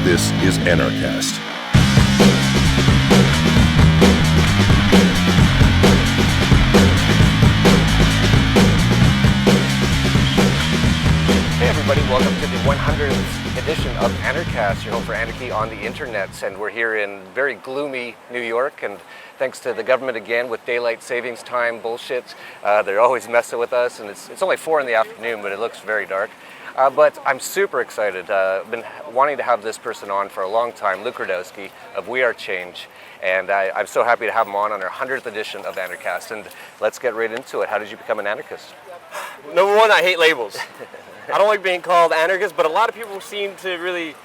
This is Anarchast. Hey everybody, welcome to the 100th edition of Anarchast, your home for anarchy on the internet. And we're here in very gloomy New York, and thanks to the government again with daylight savings time bullshit. They're always messing with us, and it's only 4 in the afternoon, but it looks very dark. But I'm super excited. I've been wanting to have this person on for a long time, Luke Rudowski of We Are Change. And I'm so happy to have him on our 100th edition of Anarchast. And let's get right into it. How did you become an anarchist? Number one, I hate labels. I don't like being called anarchist, but a lot of people seem to really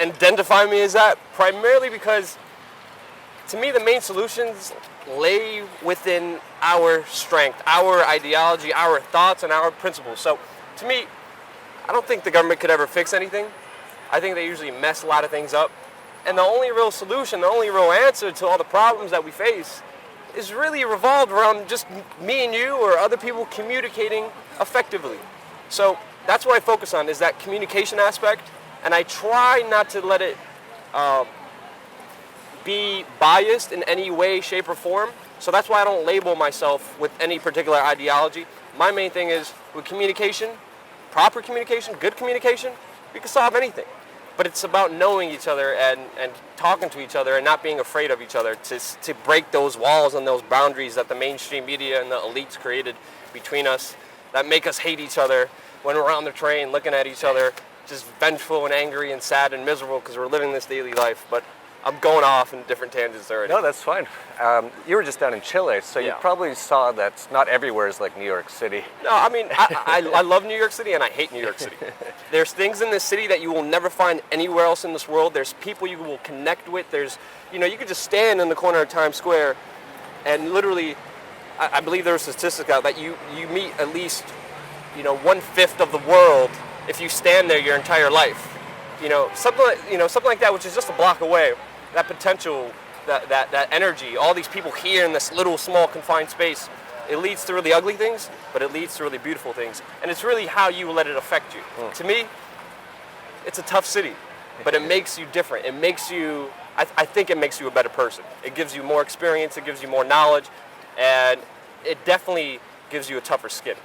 identify me as that, primarily because, to me, the main solutions lay within our strength, our ideology, our thoughts, and our principles. So, to me, I don't think the government could ever fix anything. I think they usually mess a lot of things up. And the only real solution, the only real answer to all the problems that we face is really revolved around just me and you or other people communicating effectively. So that's what I focus on, is that communication aspect. And I try not to let it be biased in any way, shape, or form. So that's why I don't label myself with any particular ideology. My main thing is with communication, proper communication, good communication, we can solve anything. But it's about knowing each other and talking to each other and not being afraid of each other to break those walls and those boundaries that the mainstream media and the elites created between us that make us hate each other when we're on the train looking at each other, just vengeful and angry and sad and miserable because we're living this daily life. But I'm going off in different tangents already. No, that's fine. You were just down in Chile, so you probably saw that not everywhere is like New York City. No, I mean, I love New York City and I hate New York City. There's things in this city that you will never find anywhere else in this world. There's people you will connect with. There's, you could just stand in the corner of Times Square and literally, I believe there was a statistic out that you meet at least, 1/5 of the world if you stand there your entire life. Something like that, which is just a block away. That potential, that energy, all these people here in this little, small, confined space, it leads to really ugly things, but it leads to really beautiful things. And it's really how you let it affect you. To me, it's a tough city, but it makes you different. It makes you, I think it makes you a better person. It gives you more experience, it gives you more knowledge, and it definitely gives you a tougher skin.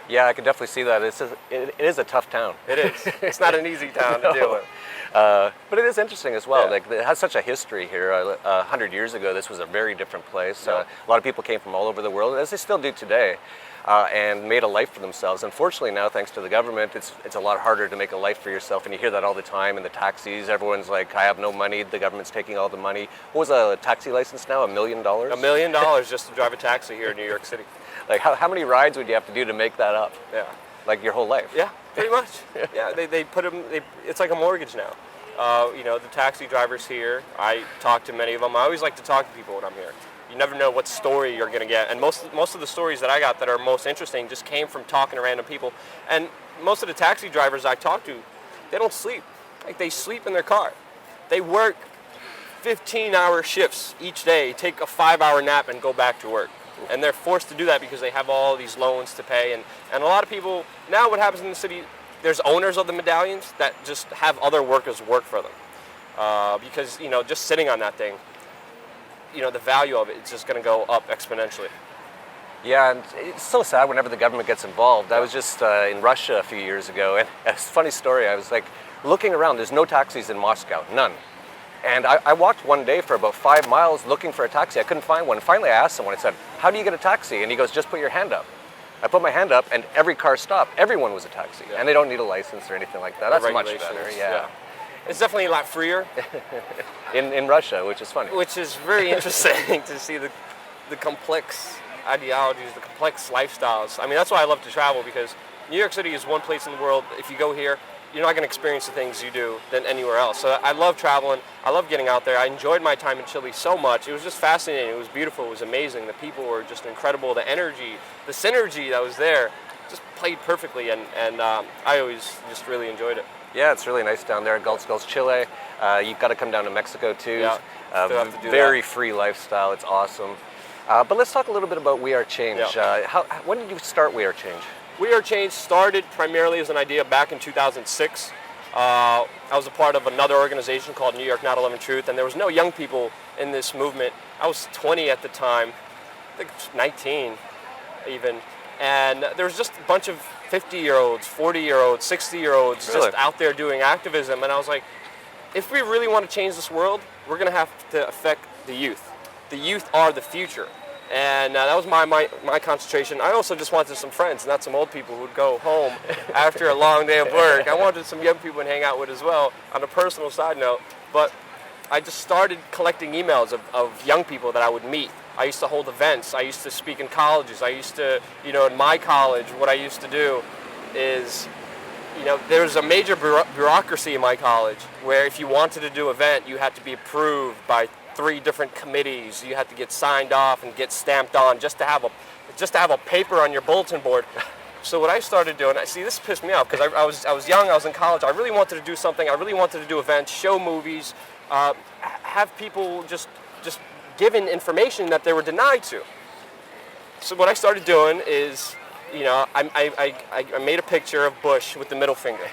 Yeah, I can definitely see that. It is a tough town. It is. It's not an easy town to deal with. But it is interesting as well. Yeah. Like, it has such a history here. 100 years ago, this was a very different place. Yeah. A lot of people came from all over the world, as they still do today, and made a life for themselves. Unfortunately now, thanks to the government, it's a lot harder to make a life for yourself. And you hear that all the time in the taxis. Everyone's like, I have no money. The government's taking all the money. What was a taxi license now? $1 million? $1 million just to drive a taxi here in New York City. Like, how many rides would you have to do to make that up? Yeah. Like your whole life? Yeah, pretty much. Yeah, they put them, it's like a mortgage now. The taxi drivers here, I talk to many of them. I always like to talk to people when I'm here. You never know what story you're going to get. And most of the stories that I got that are most interesting just came from talking to random people. And most of the taxi drivers I talk to, they don't sleep. Like, they sleep in their car. They work 15-hour shifts each day, take a 5-hour nap, and go back to work. And they're forced to do that because they have all these loans to pay. And a lot of people, now what happens in the city, there's owners of the medallions that just have other workers work for them. Because, just sitting on that thing, the value of it is just going to go up exponentially. Yeah, and it's so sad whenever the government gets involved. I was just in Russia a few years ago, and it's a funny story. I was like looking around. There's no taxis in Moscow, none. And I walked one day for about 5 miles looking for a taxi. I couldn't find one. Finally, I asked someone, I said, how do you get a taxi? And he goes, just put your hand up. I put my hand up, and every car stopped. Everyone was a taxi. Yeah. And they don't need a license or anything like that. That's much better, yeah. It's definitely a lot freer. in Russia, which is funny. Which is very interesting to see the complex ideologies, the complex lifestyles. I mean, that's why I love to travel, because New York City is one place in the world, if you go here, you're not going to experience the things you do than anywhere else. So I love traveling. I love getting out there. I enjoyed my time in Chile so much. It was just fascinating. It was beautiful. It was amazing. The people were just incredible. The energy, the synergy that was there just played perfectly. And I always just really enjoyed it. Yeah, it's really nice down there. Gulf Chile. You've got to come down to Mexico too. Yeah, still have to do very that. Free lifestyle. It's awesome. But let's talk a little bit about We Are Change. Yeah. When did you start We Are Change? We Are Change started primarily as an idea back in 2006. I was a part of another organization called New York 9/11 Truth, and there was no young people in this movement. I was 20 at the time, I think 19 even, and there was just a bunch of 50-year-olds, 40-year-olds, 60-year-olds just out there doing activism, and I was like, if we really want to change this world, we're going to have to affect the youth. The youth are the future. And that was my concentration. I also just wanted some friends, not some old people who would go home after a long day of work. I wanted some young people to hang out with as well, on a personal side note. But I just started collecting emails of young people that I would meet. I used to hold events. I used to speak in colleges. I used to, in my college, what I used to do is, there's a major bureaucracy in my college where if you wanted to do an event, you had to be approved by 3 different committees. You had to get signed off and get stamped on just to have a paper on your bulletin board. So what I started doing, this pissed me off because I was young, I was in college. I really wanted to do something. I really wanted to do events, show movies, have people just given information that they were denied to. So what I started doing is, I made a picture of Bush with the middle finger,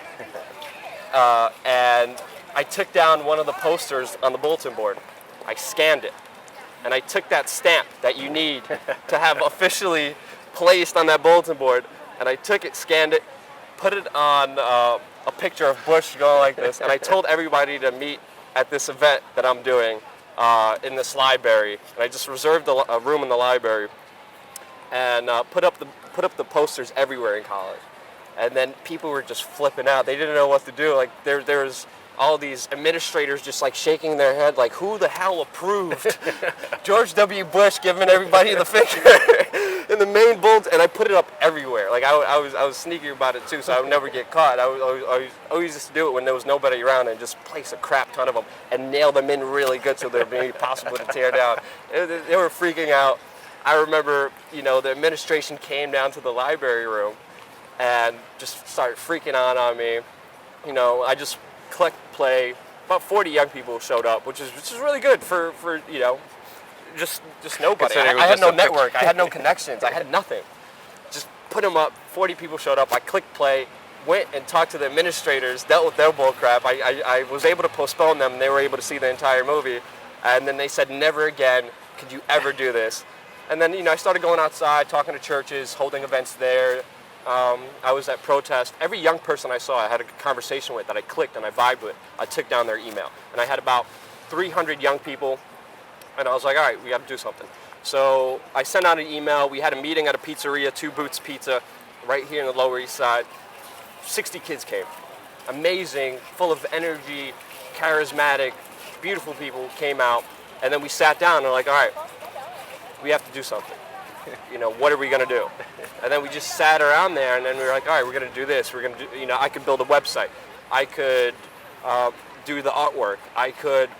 and I took down one of the posters on the bulletin board. I scanned it, and I took that stamp that you need to have officially placed on that bulletin board, and I took it, scanned it, put it on a picture of Bush going like this, and I told everybody to meet at this event that I'm doing in this library, and I just reserved a room in the library, and put up the posters everywhere in college, and then people were just flipping out. They didn't know what to do. Like there was all these administrators just like shaking their head like, who the hell approved George W. Bush giving everybody the finger in the main bulletin? And I put it up everywhere. Like I was sneaky about it too, so I would never get caught. I always used to do it when there was nobody around and just place a crap ton of them and nail them in really good so they'd be possible to tear down. They were freaking out. I remember, the administration came down to the library room and just started freaking out on me. I just click play. About 40 young people showed up, which is really good for just nobody. I had no network. I had no connections. I had nothing. Just put them up. 40 people showed up. I clicked play, went and talked to the administrators, dealt with their bull crap. I was able to postpone them, and they were able to see the entire movie. And then they said, never again could you ever do this. And then, I started going outside, talking to churches, holding events there. I was at protest. Every young person I saw, I had a conversation with that I clicked and I vibed with. I took down their email. And I had about 300 young people. And I was like, all right, we got to do something. So I sent out an email. We had a meeting at a pizzeria, Two Boots Pizza, right here in the Lower East Side. 60 kids came. Amazing, full of energy, charismatic, beautiful people came out. And then we sat down and we're like, all right, we have to do something. What are we going to do? And then we just sat around there, and then we were like, all right, we're going to do this. We're going to do, I could build a website. I could do the artwork. I could,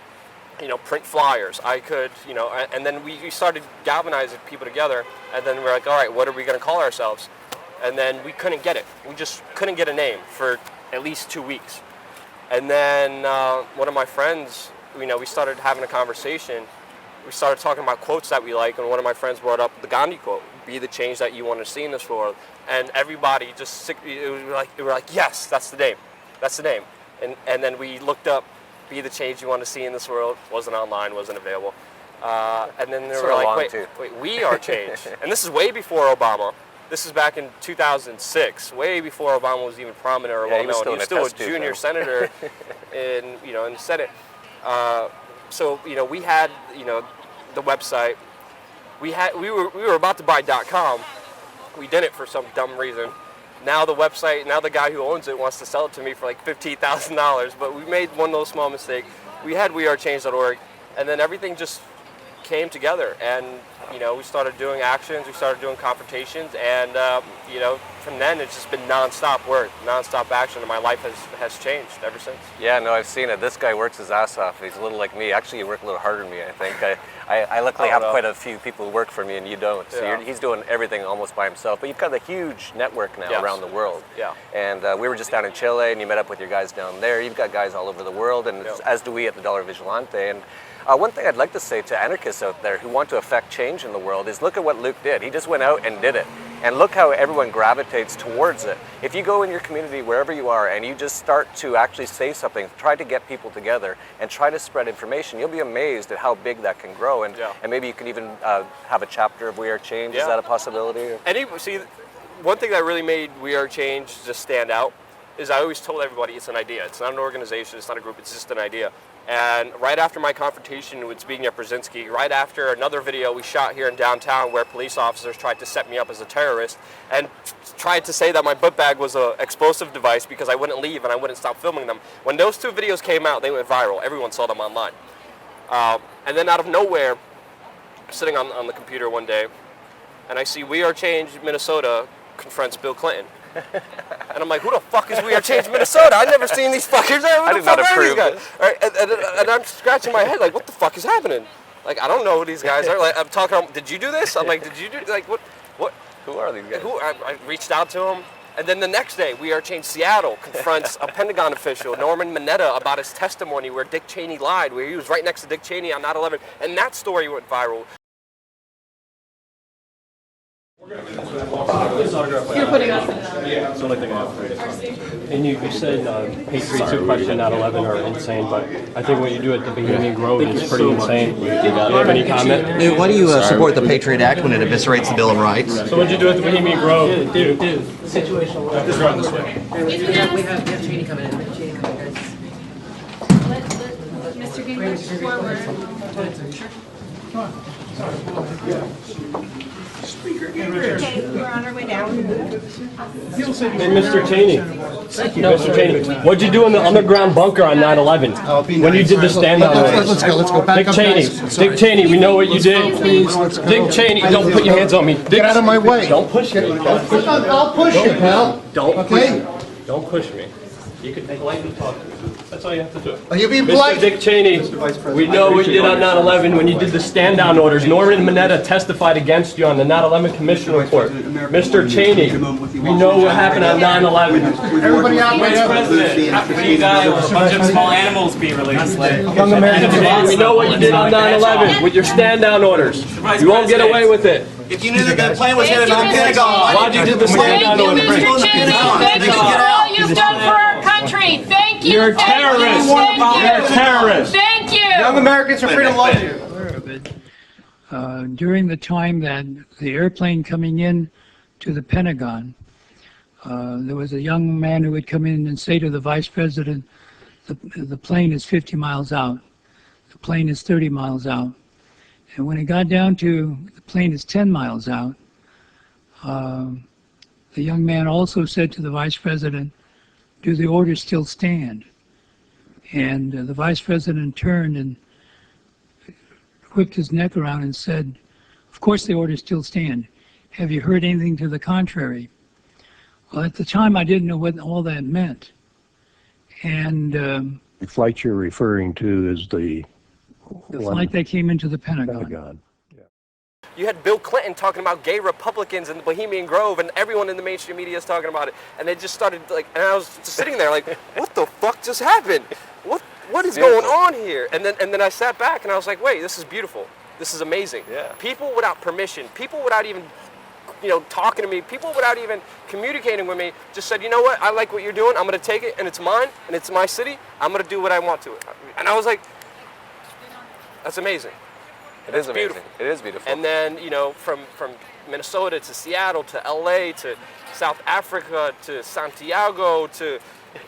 print flyers. I could, and then we started galvanizing people together, and then we're like, all right, what are we going to call ourselves? And then we couldn't get it. We just couldn't get a name for at least 2 weeks. And then one of my friends, we started having a conversation. We started talking about quotes that we like, and one of my friends brought up the Gandhi quote, be the change that you want to see in this world. And everybody we were like, yes, that's the name. That's the name. And then we looked up, be the change you want to see in this world. Wasn't online, wasn't available. And then they were like, wait, we are change. And this is way before Obama. This is back in 2006, way before Obama was even prominent or well-known. He was still a junior senator in the Senate. So we had the website. We were about to buy .com. We didn't for some dumb reason. Now the website, now the guy who owns it wants to sell it to me for like $15,000. But we made one little small mistake. We had wearechange.org, and then everything just came together. And we started doing actions. We started doing confrontations, and from then it's just been nonstop work, nonstop action, and my life has changed ever since. Yeah, no, I've seen it. This guy works his ass off. He's a little like me. Actually, you work a little harder than me, I think. I luckily have quite a few people who work for me, and you don't. So he's doing everything almost by himself. But you've got a huge network now around the world. Yeah. And we were just down in Chile, and you met up with your guys down there. You've got guys all over the world, and as do we at the Dollar Vigilante. And one thing I'd like to say to anarchists out there who want to affect change in the world is look at what Luke did. He just went out and did it. And look how everyone gravitates towards it. If you go in your community, wherever you are, and you just start to actually say something, try to get people together and try to spread information, you'll be amazed at how big that can grow. And maybe you can even have a chapter of We Are Change. Is that a possibility? See, one thing that really made We Are Change just stand out is I always told everybody it's an idea. It's not an organization, it's not a group, it's just an idea. And right after my confrontation with Zbigniew Brzezinski, right after another video we shot here in downtown where police officers tried to set me up as a terrorist and tried to say that my book bag was an explosive device because I wouldn't leave and I wouldn't stop filming them. When those 2 videos came out, they went viral. Everyone saw them online. And then out of nowhere, I'm sitting on the computer one day, and I see We Are Change Minnesota confronts Bill Clinton. And I'm like, who the fuck is We Are Change Minnesota? I've never seen these fuckers. I did not approve this. Right? And I'm scratching my head like, what the fuck is happening? Like, I don't know who these guys are. Like, I'm talking, did you do this? I'm like, did you do, like, what? Who are these guys? I reached out to him. And then the next day, We Are Change Seattle confronts a Pentagon official, Norman Mineta, about his testimony where Dick Cheney lied, where he was right next to Dick Cheney on 9/11. And that story went viral. You're putting us in It's the only thing I have. And you said Patriots who question 9/11 are insane, but I think what you do at the Bohemian Grove is pretty insane. Do you have any comment? Dude, why do you support the Patriot Act when it eviscerates the Bill of Rights? So what'd you do at the Bohemian Grove? Dude, situational. Just run this way. We have Cheney coming in. Cheney coming in, guys. Let Mr. Gingrich forward. Okay, we're on our way down. Hey, Mr. Cheney. Thank you, Mr. Cheney. What'd you do in the underground bunker on 9/11? When you did the stand-up? Let's go. Back Dick up, Cheney. guys. Dick Cheney, we know what you did. Dick Cheney, don't put your hands on me. Get out of my way. Don't push me. Don't push me. I'll push you, pal. Don't push Okay? me. Don't push me. You can politely talk to me. That's all you have to do. Are you being Mr. polite? Dick Cheney, we know what you did on 9/11 when you did the stand-down orders. Norman Mineta testified against you on the 9/11 Commission report. Mr. Cheney, we know what happened on 9/11. Everybody out there. When you got a bunch of small animals being released. Young Americans. We know what you did on 9/11 with your stand-down orders. You won't get away with it. If you knew that the plane was headed on Pentagon, Why'd you do the stand-down orders? Mr. Cheney, thank you for all you've done for our country. Thank you. You're a terrorist. Thank you. You're a terrorist. Thank you. Young Americans are free to love you. During the time that the airplane coming in to the Pentagon, there was a young man who would come in and say to the vice president, the plane is 50 miles out. The plane is 30 miles out. And when it got down to the plane is 10 miles out, the young man also said to the vice president, do the orders still stand? And the vice president turned and whipped his neck around and said, of course the orders still stand. Have you heard anything to the contrary? Well, at the time I didn't know what all that meant. And The flight you're referring to is the flight that came into the Pentagon. You had Bill Clinton talking about gay Republicans in the Bohemian Grove, and everyone in the mainstream media is talking about it. And they just started like, and I was just sitting there like, what the fuck just happened? What is going on here? And then I sat back and I was like, wait, this is beautiful. This is amazing. Yeah. People without permission, people without even, talking to me, people without even communicating with me, just said, you know what? I like what you're doing. I'm going to take it, and it's mine, and it's my city. I'm going to do what I want to it. And I was like, that's amazing. It is amazing. Beautiful. It is beautiful. And then, from Minnesota to Seattle to LA to South Africa to Santiago to,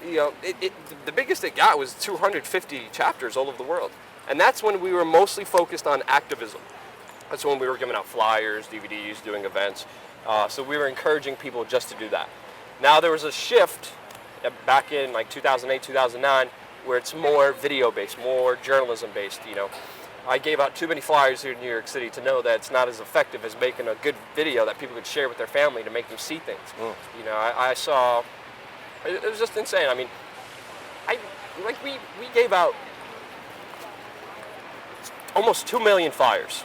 the biggest it got was 250 chapters all over the world. And that's when we were mostly focused on activism. That's when we were giving out flyers, DVDs, doing events. So we were encouraging people just to do that. Now there was a shift back in like 2008, 2009, where it's more video-based, more journalism-based, I gave out too many flyers here in New York City to know that it's not as effective as making a good video that people could share with their family to make them see things. I saw, it was just insane. I mean, we gave out almost 2 million flyers.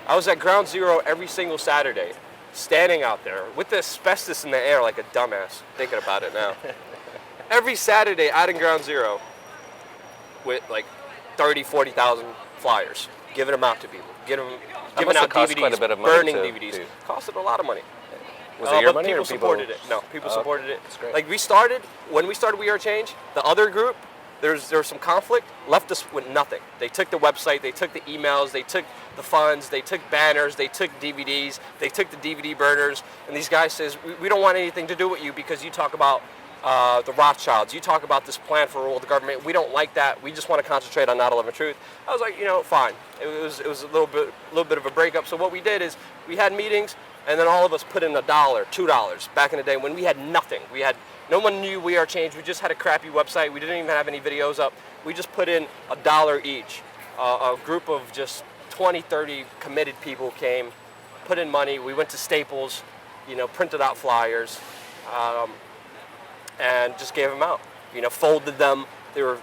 I was at Ground Zero every single Saturday, standing out there with the asbestos in the air like a dumbass, thinking about it now. Every Saturday out in Ground Zero with like 30, 40,000 flyers, giving them out to people, giving out cost DVDs, quite a bit of money burning to DVDs. Costed a lot of money. Was it your but money people or supported it. No, people supported it. That's great. Like when we started We Are Change, the other group, there was some conflict, left us with nothing. They took the website, they took the emails, they took the funds, they took banners, they took DVDs, they took the DVD burners, and these guys says, we don't want anything to do with you because you talk about the Rothschilds, you talk about this plan for rule of the government, we don't like that, we just want to concentrate on 9/11 truth. I was like, fine. It was a little bit of a breakup. So what we did is we had meetings, and then all of us put in $1, $2 back in the day when we had nothing. No one knew We Are Change. We just had a crappy website. We didn't even have any videos up. We just put in $1 each. A group of just 20, 30 committed people came, put in money. We went to Staples, printed out flyers, and just gave them out. Folded them. They were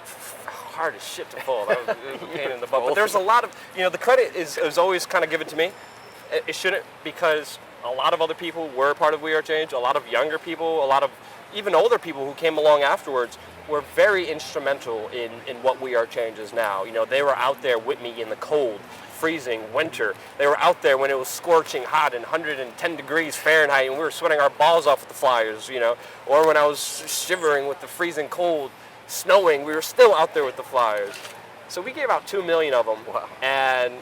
hard as shit to fold. It was a pain in the butt. But there's a lot of, the credit is always kind of given to me. It shouldn't, because a lot of other people were part of We Are Change. A lot of younger people, a lot of even older people who came along afterwards were very instrumental in what We Are Change is now. They were out there with me in the cold, freezing winter. They were out there when it was scorching hot and 110 degrees Fahrenheit, and we were sweating our balls off with the flyers, Or when I was shivering with the freezing cold, snowing, we were still out there with the flyers. So we gave out 2 million of them, and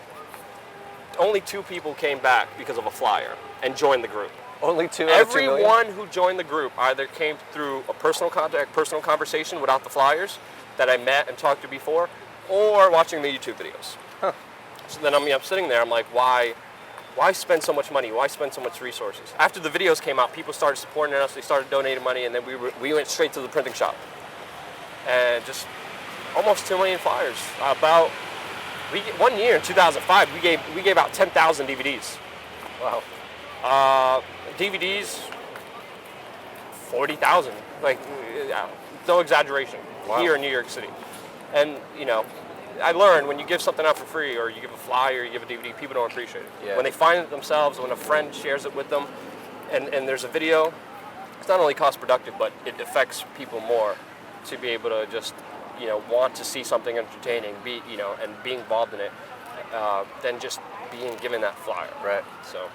only 2 people came back because of a flyer and joined the group. Only 2 out of 2 million? Everyone who joined the group either came through a personal contact, personal conversation without the flyers that I met and talked to before, or watching the YouTube videos. Huh. So then I'm sitting there, I'm like, why spend so much money? Why spend so much resources? After the videos came out, people started supporting us, they started donating money, and then we went straight to the printing shop. And just almost 2 million flyers. One year in 2005, we gave out 10,000 DVDs. Wow. DVDs, 40,000. No exaggeration. Wow. Here in New York City. And, I learned when you give something out for free, or you give a flyer, or you give a DVD, people don't appreciate it. Yeah. When they find it themselves, when a friend shares it with them, and there's a video, it's not only cost productive, but it affects people more to be able to just, want to see something entertaining, and be involved in it, than just being given that flyer. Right. So.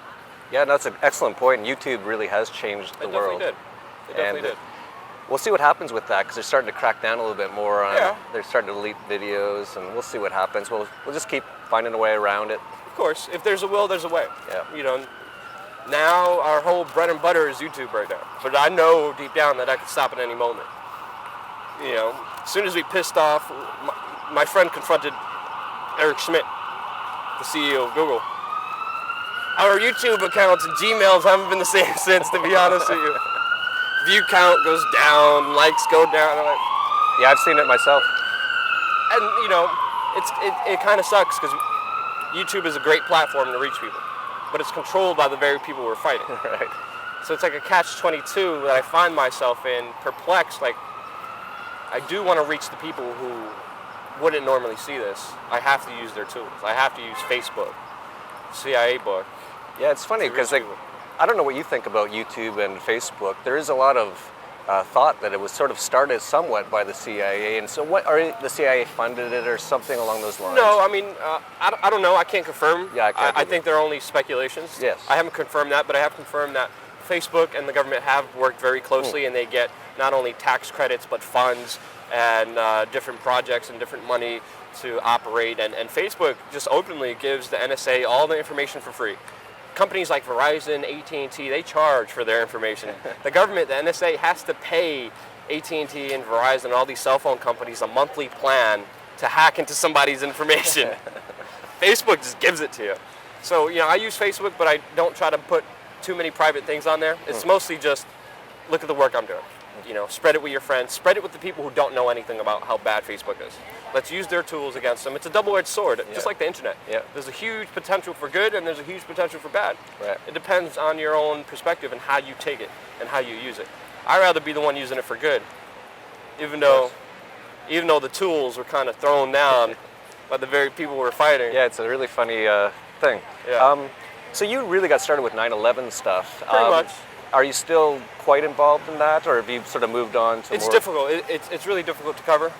Yeah, that's an excellent point. YouTube really has changed the world. It definitely did. We'll see what happens with that, because they're starting to crack down a little bit more on. Yeah. They're starting to delete videos, and we'll see what happens. We'll just keep finding a way around it. Of course, if there's a will, there's a way. Yeah. Now our whole bread and butter is YouTube right now. But I know deep down that I could stop at any moment. As soon as we pissed off, my friend confronted Eric Schmidt, the CEO of Google. Our YouTube accounts and Gmails haven't been the same since, to be honest with you. View count goes down, likes go down. Yeah, I've seen it myself. And, it kind of sucks, because YouTube is a great platform to reach people. But it's controlled by the very people we're fighting. Right. So it's like a catch-22 that I find myself in, perplexed. Like, I do want to reach the people who wouldn't normally see this. I have to use their tools. I have to use Facebook, CIA book. Yeah, it's funny because I don't know what you think about YouTube and Facebook. There is a lot of thought that it was sort of started somewhat by the CIA, and so the CIA funded it or something along those lines? No, I mean, I don't know. I can't confirm. Yeah, I think they're only speculations. Yes. I haven't confirmed that, but I have confirmed that Facebook and the government have worked very closely, and they get not only tax credits but funds and different projects and different money to operate. And Facebook just openly gives the NSA all the information for free. Companies like Verizon, AT&T, they charge for their information. The government, the NSA, has to pay AT&T and Verizon and all these cell phone companies a monthly plan to hack into somebody's information. Facebook just gives it to you. So, I use Facebook, but I don't try to put too many private things on there. It's mostly just, look at the work I'm doing. Spread it with your friends. Spread it with the people who don't know anything about how bad Facebook is. Let's use their tools against them. It's a double-edged sword, just like the internet. Yeah. There's a huge potential for good, and there's a huge potential for bad. Right. It depends on your own perspective and how you take it and how you use it. I'd rather be the one using it for good, even though the tools were kind of thrown down by the very people we're fighting. Yeah, it's a really funny thing. Yeah. So you really got started with 9/11 stuff. Pretty much. Are you still quite involved in that, or have you sort of moved on to It's more? difficult. It's really difficult to cover.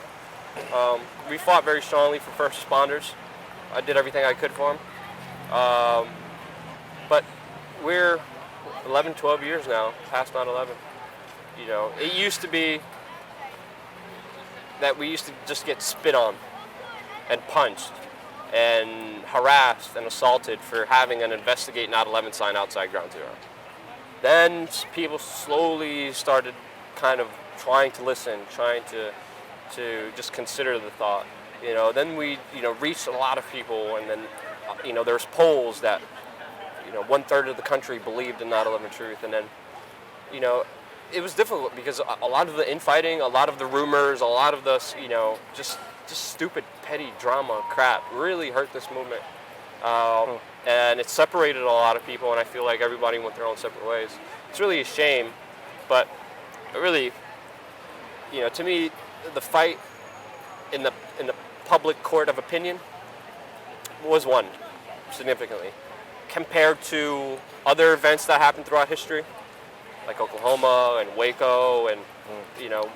We fought very strongly for first responders. I did everything I could for them. But 11, 12 years now, past 9/11. You know, it used to be that we used to just get spit on and punched and harassed and assaulted for having an investigate 9/11 sign outside Ground Zero. Then people slowly started kind of trying to listen, trying to just consider the thought. You know, then we, you know, reached a lot of people, and then, you know, there's polls that, you know, 1/3 of the country believed in 9/11 truth, and then, you know, it was difficult because a lot of the infighting, a lot of the rumors, a lot of the, you know, just stupid, petty drama crap really hurt this movement. And it separated a lot of people, and I feel like everybody went their own separate ways. It's really a shame, but really, you know, to me, the fight in the public court of opinion was won significantly compared to other events that happened throughout history, like Oklahoma and Waco, and you know,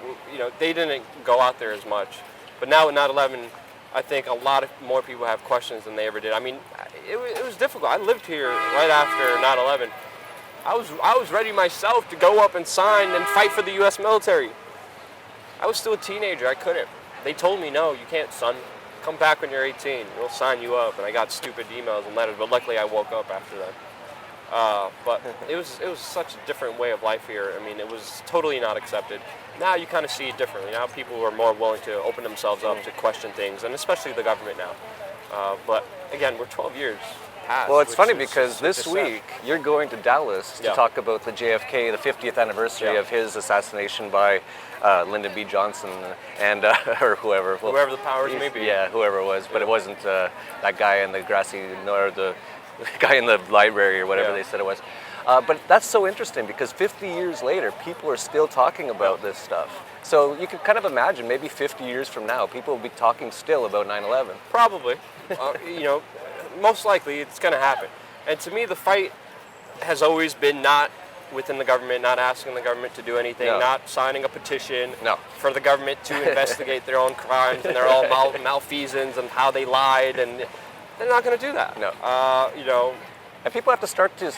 they didn't go out there as much. But now with 9/11, I think a lot of more people have questions than they ever did. I mean, it was difficult. I lived here right after 9/11. I was ready myself to go up and sign and fight for the U.S. military. I was still a teenager. I couldn't. They told me, no, you can't, son. Come back when you're 18. We'll sign you up. And I got stupid emails and letters, but luckily I woke up after that. But it was such a different way of life here. I mean, it was totally not accepted. Now you kind of see it differently. Now people are more willing to open themselves up to question things, and especially the government now. But again, we're 12 years past. Well, it's funny because this week you're going to Dallas to Yeah. talk about the JFK, the 50th anniversary Yeah. of his assassination by Lyndon B. Johnson and or whoever. Well, Whoever the powers may be. Yeah, whoever it was. But it wasn't that guy in the grassy, nor the guy in the library or whatever Yeah. they said it was. But that's so interesting because 50 years later, people are still talking about this stuff. So you can kind of imagine maybe 50 years from now, people will be talking still about 9/11. Probably. You know, most likely it's going to happen. And to me, the fight has always been not within the government, not asking the government to do anything, No. not signing a petition No. for the government to investigate their own crimes and their own malfeasance and how they lied, and they're not going to do that. No. You know, And people have to start to,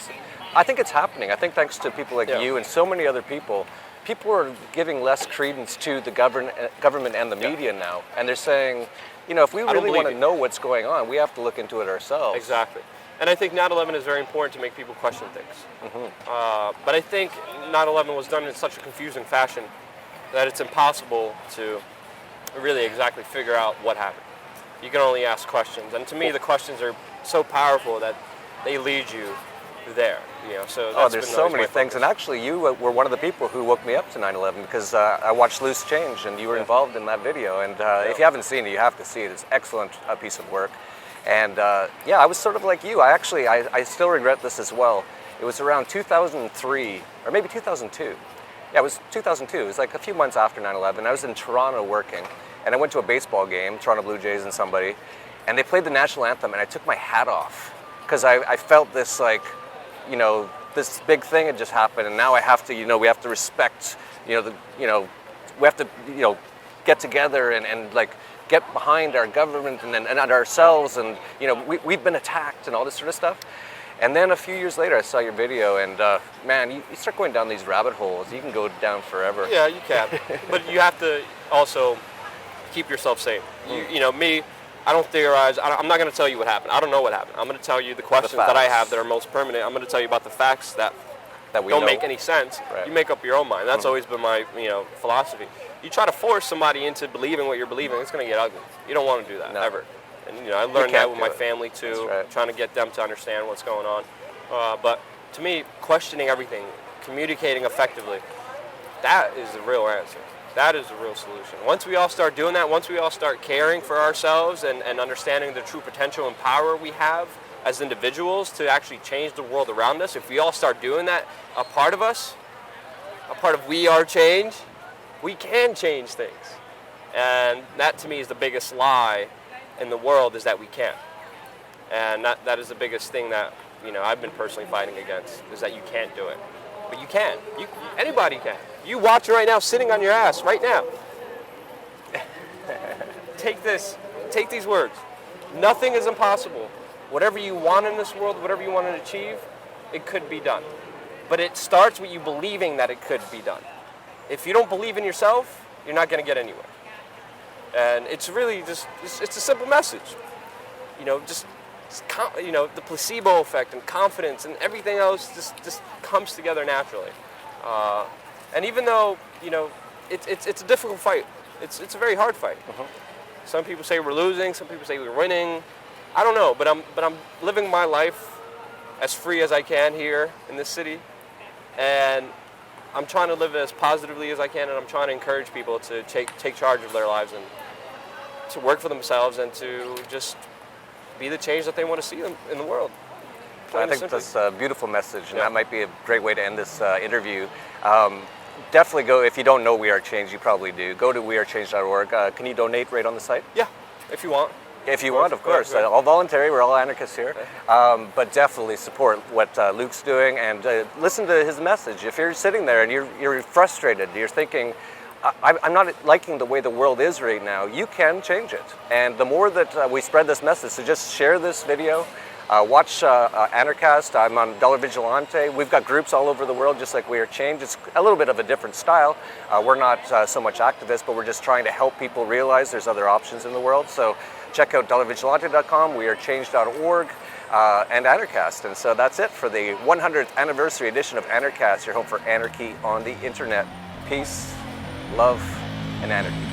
I think it's happening. I think thanks to people like Yeah. you and so many other people, people are giving less credence to the government and the Yeah. media now. And they're saying, you know, if we don't really want believe to you. know what's going on, we have to look into it ourselves. exactly. And I think 9/11 is very important to make people question things. But I think 9/11 was done in such a confusing fashion that it's impossible to really exactly figure out what happened. You can only ask questions. And to me, the questions are so powerful that they lead you there. You know, so Oh, that's there's been so always many my things. And focus. actually, you were one of the people who woke me up to 9/11 because I watched Loose Change and you were involved in that video. And if you haven't seen it, you have to see it. It's an excellent piece of work. And yeah, I was sort of like you. I still regret this as well. It was around 2003, or maybe 2002. Yeah, it was 2002. It was like a few months after 9/11. I was in Toronto working, and I went to a baseball game, Toronto Blue Jays and somebody, and they played the national anthem, and I took my hat off because I felt this like, you know, this big thing had just happened, and now I have to, you know, we have to respect, we have to, get together and like get behind our government and ourselves, and you know, we've been attacked and all this sort of stuff. And then a few years later, I saw your video, and man, you start going down these rabbit holes. You can go down forever. Yeah, you can. But you have to also keep yourself safe. You know, me, I don't theorize. I'm not going to tell you what happened. I don't know what happened. I'm going to tell you the questions that I have that are most permanent. I'm going to tell you about the facts that we don't know. make any sense. Right. You make up your own mind. That's always been my, philosophy. You try to force somebody into believing what you're believing, it's going to get ugly. You don't want to do that, ever. And I learned that with my family too, trying to get them to understand what's going on. But to me, questioning everything, communicating effectively, that is the real answer. That is the real solution. Once we all start doing that, once we all start caring for ourselves and understanding the true potential and power we have as individuals to actually change the world around us, if we all start doing that, a part of us, a part of we are change, we can change things. And that to me is the biggest lie in the world, is that we can't. And that is the biggest thing that I've been personally fighting against, is that you can't do it. But you can. Anybody can. You watching right now, sitting on your ass right now. Take these words. Nothing is impossible. Whatever you want in this world, whatever you want to achieve, it could be done. But it starts with you believing that it could be done. If you don't believe in yourself, you're not going to get anywhere. And it's really just, it's a simple message. You know, the placebo effect and confidence and everything else just comes together naturally. And even though, you know, it's a difficult fight. It's a very hard fight. Some people say we're losing, some people say we're winning. I don't know, but I'm living my life as free as I can here in this city. And I'm trying to live as positively as I can, and I'm trying to encourage people to take charge of their lives and to work for themselves and to just be the change that they want to see in the world. I think that's a beautiful message, and that might be a great way to end this interview. Definitely go, if you don't know We Are Change, you probably do. Go to wearechange.org. Can you donate right on the site? Yeah, if you want. If you want, of course. All voluntary, we're all anarchists here. But definitely support what Luke's doing and listen to his message. If you're sitting there and you're frustrated, you're thinking, I'm not liking the way the world is right now, you can change it. And the more that we spread this message, so just share this video, watch Anarchast. I'm on Dollar Vigilante. We've got groups all over the world, just like We Are Change. It's a little bit of a different style. We're not so much activists, but we're just trying to help people realize there's other options in the world. So check out dollarvigilante.com, wearechange.org, and Anarchast. And so that's it for the 100th anniversary edition of Anarchast, your home for anarchy on the internet. Peace, love, and anarchy.